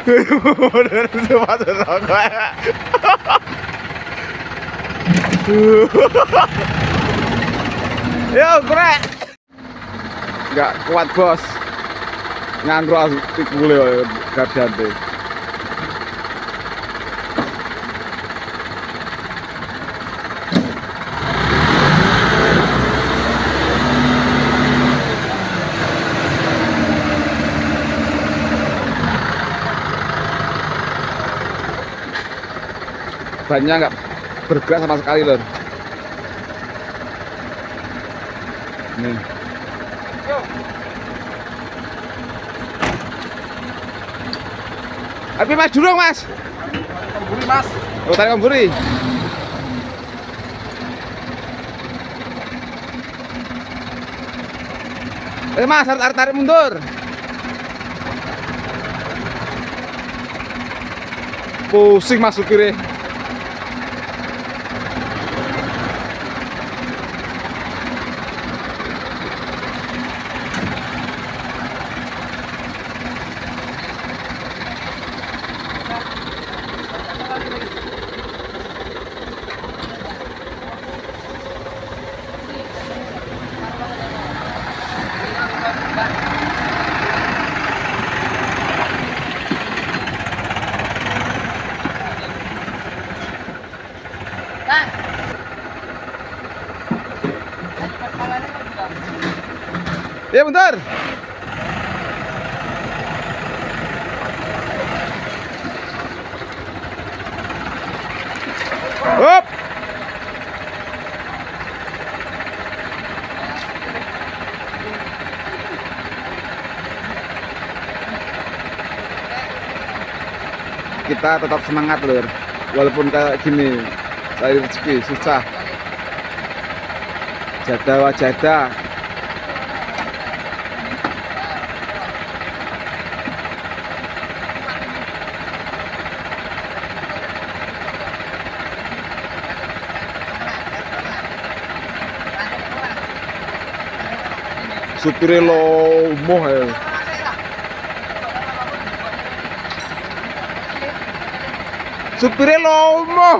Bener semua rokok. Yo, krek. Enggak kuat, Bos. Ngangro tikule gadante. Bannya nggak bergerak sama sekali loh. Nih. Tapi mas dulu mas. Kemburi mas. Oh tarik kemburi. Mas tarik mundur. Pusing mas supirnya. Ya bentar. Hop. Kita tetap semangat lur. Walaupun kayak gini cari rezeki susah. Jadah wajadah. Supirnya lomoh ya. Supirnya lomoh.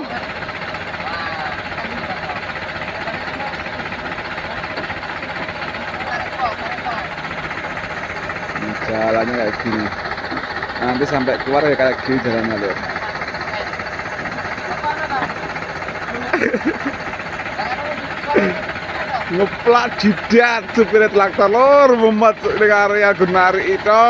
Jalannya kayak gini. Nanti sampai keluar ya kayak gini jalannya loh. Ngeplak jidat supirnya traktor lor mumet di area Gunari itu.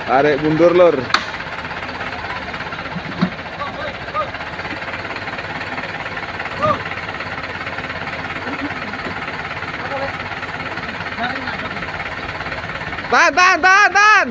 Tarik mundur lor. Tahan.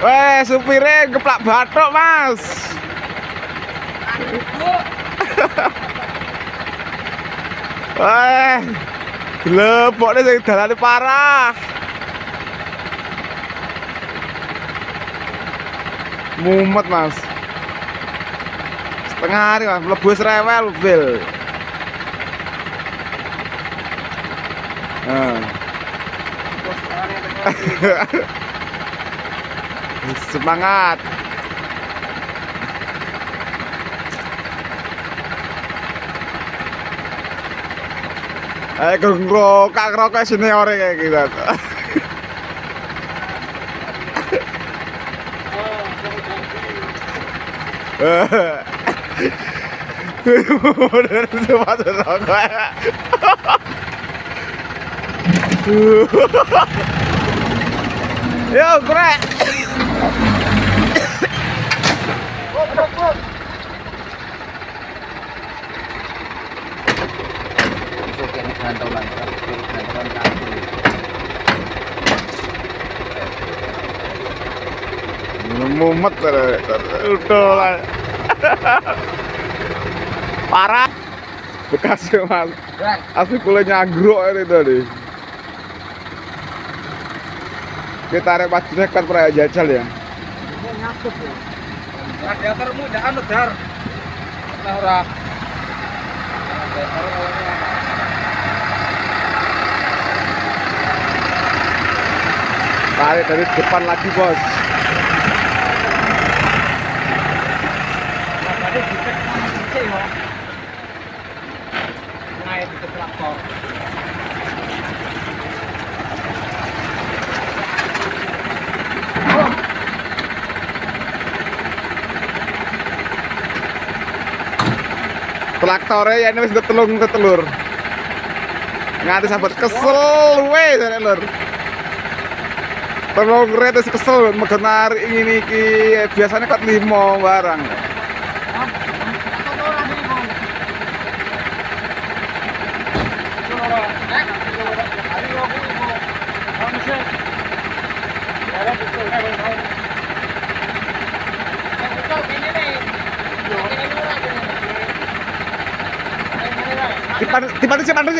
Weh, supirnya geplak batok, Mas. Weh, geleboknya sing dalane parah. Mumet, Mas. Setengah hari, Mas, mlebu rewel bil. Semangat. ngerokok senior kayak gitu. Udah sempat rokok. Yo, krek. Mumet udah lah. Parah. Bekasnya mas. Asli kulenya agrok ini tadi. Kita tarik bajunya kan pernah jajal ya. Nyakut ya. Radiatormu jangan dar. Nah ora. Tarik dari depan lagi bos. Tadi dicek sama dicek ya. Naik di traktor. Traktornya ya ini wis telur. Nganti sampai kesel weh jane lur. Telung terus kesel megang narik ini iki biasanya kot 5 barang. Dipandang sih.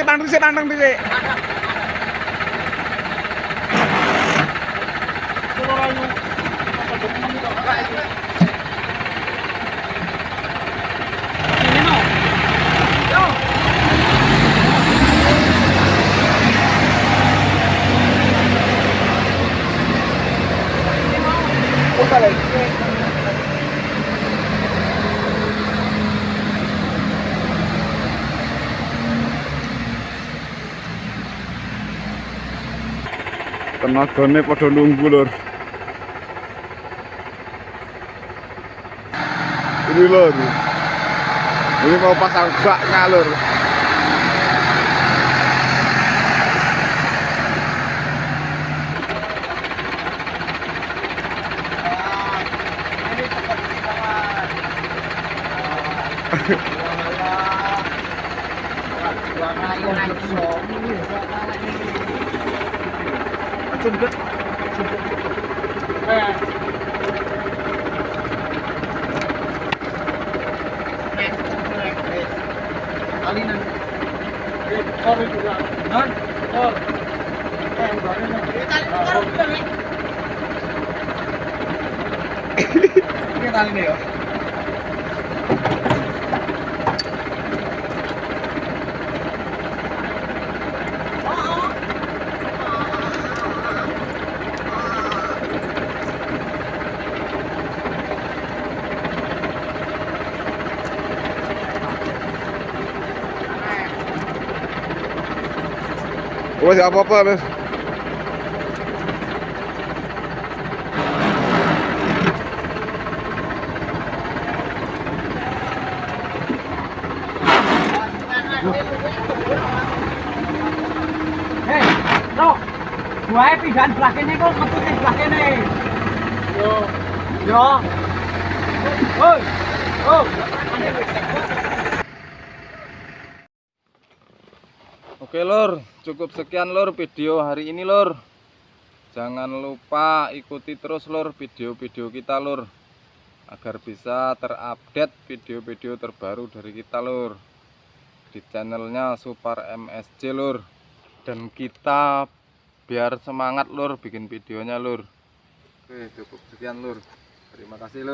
Tenagane pada nunggu lur. Ini lur. Ini mau pasang baknya lur. Sumpet. Alinan. Kori juga. Non. Kor. Ini tali nih ya. Wes apa-apa Mas. Hei, no. Buahe pindahan sebelah kene kok metu sing sebelah kene. Yo. Hoi. Oh. Oke lur, cukup sekian lur video hari ini lur. Jangan lupa ikuti terus lur video-video kita lur, agar bisa terupdate video-video terbaru dari kita lur di channelnya Supar MSC lur. Dan kita biar semangat lur bikin videonya lur. Oke, cukup sekian lur. Terima kasih lur.